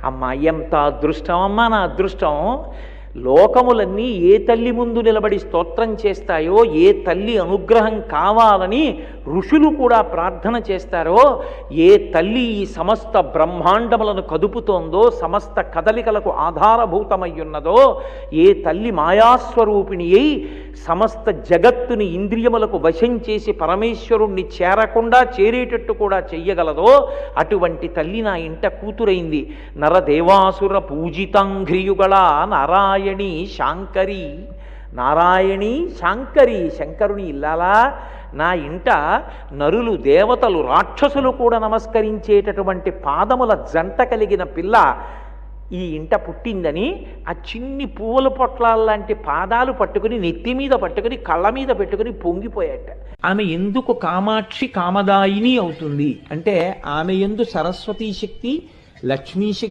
అమ్మ ఎంత అదృష్టం అమ్మా, నా అదృష్టం. లోకములన్నీ ఏ తల్లి ముందు నిలబడి స్తోత్రం చేస్తాయో, ఏ తల్లి అనుగ్రహం కావాలని ఋషులు కూడా ప్రార్థన చేస్తారో, ఏ తల్లి ఈ సమస్త బ్రహ్మాండములను కదుపుతోందో, సమస్త కదలికలకు ఆధారభూతమయ్యున్నదో, ఏ తల్లి మాయాస్వరూపిణి అయి సమస్త జగత్తుని ఇంద్రియములకు వశం చేసి పరమేశ్వరుణ్ణి చేరకుండా చేరేటట్టు కూడా చెయ్యగలదో, అటువంటి తల్లి నా ఇంట కూతురైంది. నరదేవాసుర పూజితాంఘ్రియుగళ నారాయణి శాంకరి. నారాయణి శాంకరి, శంకరుని ఇల్లాలా నా ఇంట నరులు, దేవతలు, రాక్షసులు కూడా నమస్కరించేటటువంటి పాదముల జంట కలిగిన పిల్ల ఈ ఇంట పుట్టిందని ఆ చిన్ని పువ్వుల పొట్లాల్లాంటి పాదాలు పట్టుకుని నెత్తి మీద పట్టుకుని కళ్ళ మీద పెట్టుకుని పొంగిపోయాట. ఆమె ఎందుకు కామాక్షి కామదాయిని అవుతుంది అంటే ఆమె యందు సరస్వతీ శక్తి, లక్ష్మీ శక్తి